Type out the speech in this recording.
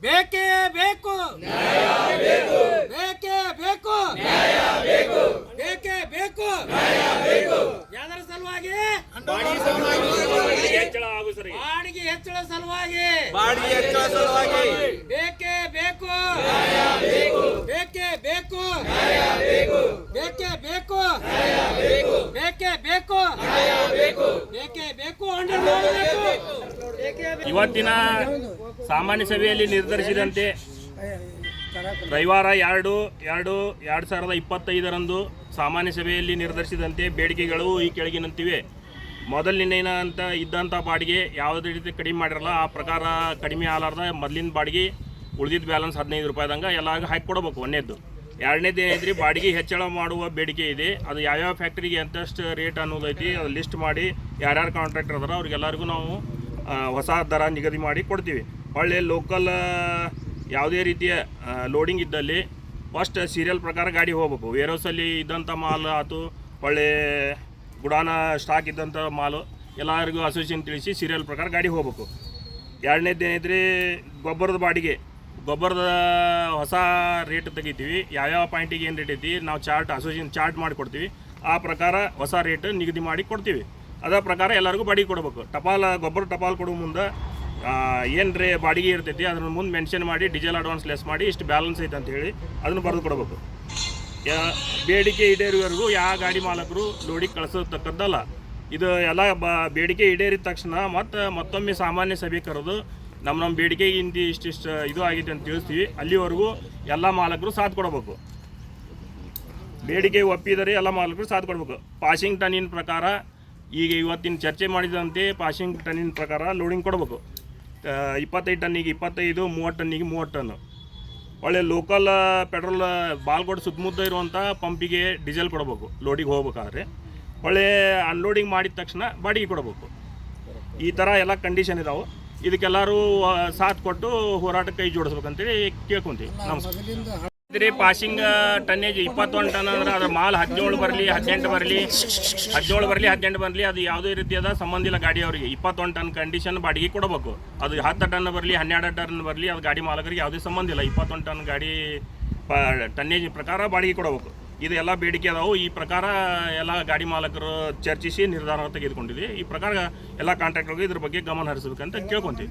ಬೇಕೇ ಬೇಕು, ಬೇಕೇ ಬೇಕು, ಬೇಕೇ ಬೇಕು. ಯಾವ್ದರ ಸಲುವಾಗಿ? ಬಾಡಿಗೆ ಹೆಚ್ಚಳ ಸಲುವಾಗಿ, ಬೇಕೇ ಬೇಕು, ಬೇಕೇ ಬೇಕು, ಬೇಕೇ ಬೇಕು, ಬೇಕೇ ಬೇಕು, ಬೇಕೇ ಬೇಕು. ಇವತ್ತಿನ ಸಾಮಾನ್ಯ ಸಭೆಯಲ್ಲಿ ನಿರ್ಧರಿಸಿದಂತೆ ರವಿವಾರ 2/2/2025 ಸಾಮಾನ್ಯ ಸಭೆಯಲ್ಲಿ ನಿರ್ಧರಿಸಿದಂತೆ ಬೇಡಿಕೆಗಳು ಈ ಕೆಳಗಿನಂತಿವೆ. ಮೊದಲಿನ ಅಂತ ಇದ್ದಂಥ ಬಾಡಿಗೆ ಯಾವುದೇ ರೀತಿ ಕಡಿಮೆ ಮಾಡಿರಲ್ಲ, ಆ ಪ್ರಕಾರ ಕಡಿಮೆ ಆಲಾರ್ದ ಮೊದಲಿನ ಬಾಡಿಗೆ ಉಳಿದಿದ್ದ ಬ್ಯಾಲೆನ್ಸ್ 15 ರೂಪಾಯಿದಂಗೆ ಎಲ್ಲ ಹಾಕಿ ಕೊಡಬೇಕು. ಒಂದೇದ್ದು. ಎರಡನೇದು ಏನೈತ್ರಿ, ಬಾಡಿಗೆ ಹೆಚ್ಚಳ ಮಾಡುವ ಬೇಡಿಕೆ ಇದೆ. ಅದು ಯಾವ್ಯಾವ ಫ್ಯಾಕ್ಟ್ರಿಗೆ ಎಂತಷ್ಟು ರೇಟ್ ಅನ್ನೋದೈತಿ ಅದು ಲಿಸ್ಟ್ ಮಾಡಿ ಯಾರ್ಯಾರು ಕಾಂಟ್ರಾಕ್ಟರ್ ಅದಾರ ಅವ್ರಿಗೆಲ್ಲರಿಗೂ ನಾವು ಹೊಸ ದರ ನಿಗದಿ ಮಾಡಿ ಕೊಡ್ತೀವಿ. ಒಳ್ಳೆ ಲೋಕಲ್ ಯಾವುದೇ ರೀತಿಯ ಲೋಡಿಂಗ್ ಇದ್ದಲ್ಲಿ ಫಸ್ಟ್ ಸೀರಿಯಲ್ ಪ್ರಕಾರ ಗಾಡಿ ಹೋಗ್ಬೇಕು. ವೇರ್ಹೌಸಲ್ಲಿ ಇದ್ದಂಥ ಮಾಲ್ ಆಯ್ತು, ಒಳ್ಳೆ ಗುಡಾನ ಸ್ಟಾಕ್ ಇದ್ದಂಥ ಮಾಲು ಎಲ್ಲರಿಗೂ ಅಸೋಸಿಯೇಷನ್ ತಿಳಿಸಿ ಸೀರಿಯಲ್ ಪ್ರಕಾರ ಗಾಡಿ ಹೋಗ್ಬೇಕು. ಎರಡನೇದು ಏನೈತ್ರಿ, ಗೊಬ್ಬರದ ಬಾಡಿಗೆ. ಗೊಬ್ಬರದ ಹೊಸ ರೇಟ್ ತೆಗಿತೀವಿ. ಯಾವ್ಯಾವ ಪಾಯಿಂಟಿಗೆ ಏನು ರೇಟ್ ಐತಿ ನಾವು ಅಸೋಸಿಯೇಷನ್ ಚಾರ್ಟ್ ಮಾಡಿ ಕೊಡ್ತೀವಿ. ಆ ಪ್ರಕಾರ ಹೊಸ ರೇಟ್ ನಿಗದಿ ಮಾಡಿ ಕೊಡ್ತೀವಿ. ಅದರ ಪ್ರಕಾರ ಎಲ್ಲರಿಗೂ ಬಾಡಿಗೆ ಕೊಡಬೇಕು. ಗೊಬ್ಬರ ಟಪಾಲ್ ಕೊಡೋ ಮುಂದೆ ಏನು ರೇ ಬಾಡಿಗೆ ಇರ್ತೈತಿ ಅದ್ರ ಮುಂದೆ ಮೆನ್ಷನ್ ಮಾಡಿ ಡೀಸೆಲ್ ಅಡ್ವಾನ್ಸ್ ಲೆಸ್ ಮಾಡಿ ಇಷ್ಟು ಬ್ಯಾಲೆನ್ಸ್ ಐತೆ ಅಂತ ಹೇಳಿ ಅದನ್ನು ಬರೆದು ಕೊಡಬೇಕು. ಬೇಡಿಕೆ ಈಡೇರಿವರೆಗೂ ಯಾವ ಗಾಡಿ ಮಾಲಕರು ಲೋಡಿಗೆ ಕಳಿಸತಕ್ಕದ್ದಲ್ಲ. ಇದು ಎಲ್ಲ ಬೇಡಿಕೆ ಈಡೇರಿದ ತಕ್ಷಣ ಮತ್ತೊಮ್ಮೆ ಸಾಮಾನ್ಯ ಸಭೆ ಕರೆದು ನಮ್ಮ ಬೇಡಿಕೆಗಿಂತ ಇಷ್ಟಿಷ್ಟು ಇದು ಆಗೈತೆ ಅಂತ ತಿಳಿಸ್ತೀವಿ. ಅಲ್ಲಿವರೆಗೂ ಎಲ್ಲ ಮಾಲಕರು ಸಾಥ್ ಕೊಡಬೇಕು. ಬೇಡಿಕೆ ಒಪ್ಪಿದರೆ ಎಲ್ಲ ಮಾಲಕರು ಸಾಥ್ ಕೊಡಬೇಕು. ಪಾಸಿಂಗ್ ಟನ್ನಿನ ಪ್ರಕಾರ ಈಗ ಇವತ್ತಿನ ಚರ್ಚೆ ಮಾಡಿದಂತೆ ಪಾಸಿಂಗ್ ಟನ್ನಿನ ಪ್ರಕಾರ ಲೋಡಿಂಗ್ ಕೊಡಬೇಕು. 25 ಟನ್ನಿಗೆ 25, 30 ಟನ್ನಿಗೆ 30 ಟನ್ನು. ಒಳ್ಳೆ ಲೋಕಲ್ ಪೆಟ್ರೋಲ್ ಬಾಲ್ಕೋಟ್ ಸುತ್ತಮುತ್ತ ಇರುವಂಥ ಪಂಪಿಗೆ ಡೀಸೆಲ್ ಕೊಡಬೇಕು ಲೋಡಿಗೆ ಹೋಗ್ಬೇಕಾದ್ರೆ. ಒಳ್ಳೆ ಅನ್ಲೋಡಿಂಗ್ ಮಾಡಿದ ತಕ್ಷಣ ಬಾಡಿಗೆ ಕೊಡಬೇಕು. ಈ ಥರ ಎಲ್ಲ ಕಂಡೀಷನ್ ಇದಾವೆ. ಇದಕ್ಕೆಲ್ಲರೂ ಸಾಥ್ ಕೊಟ್ಟು ಹೋರಾಟಕ್ಕೆ ಕೈ ಜೋಡಿಸ್ಬೇಕಂತೇಳಿ ಕೇಳ್ಕೊತೀವಿ. ನಮಸ್ಕಾರ. ಪಾಸಿಂಗ್ ಟನ್ನೇಜ್ 21 ಟನ್ ಅಂದ್ರೆ ಅದ್ರ ಮಾಲ್ 17 ಬರಲಿ 18 ಬರಲಿ 18 ಬರಲಿ ಅದು ಯಾವುದೇ ರೀತಿಯಾದ ಸಂಬಂಧ ಇಲ್ಲ ಗಾಡಿ ಅವರಿಗೆ. 21 ಟನ್ ಕಂಡೀಷನ್ ಬಾಡಿಗೆ ಕೊಡಬೇಕು. ಅದು 10 ಟನ್ ಬರಲಿ 12 ಟನ್ ಬರಲಿ ಅದು ಗಾಡಿ ಮಾಲಕರಿಗೆ ಯಾವುದೇ ಸಂಬಂಧ ಇಲ್ಲ. 21 ಟನ್ ಗಾಡಿ ಟನ್ನೇಜ್ ಪ್ರಕಾರ ಬಾಡಿಗೆ ಕೊಡಬೇಕು. ಇದು ಎಲ್ಲ ಬೇಡಿಕೆ ಅದಾವು. ಈ ಪ್ರಕಾರ ಎಲ್ಲ ಗಾಡಿ ಮಾಲಕರು ಚರ್ಚಿಸಿ ನಿರ್ಧಾರ ತೆಗೆದುಕೊಂಡಿದೆ. ಈ ಪ್ರಕಾರ ಎಲ್ಲ ಕಾಂಟ್ರಾಕ್ಟರ್ಗೆ ಇದ್ರ ಬಗ್ಗೆ ಗಮನ ಹರಿಸಬೇಕಂತ ಕೇಳ್ಕೊತೀವಿ.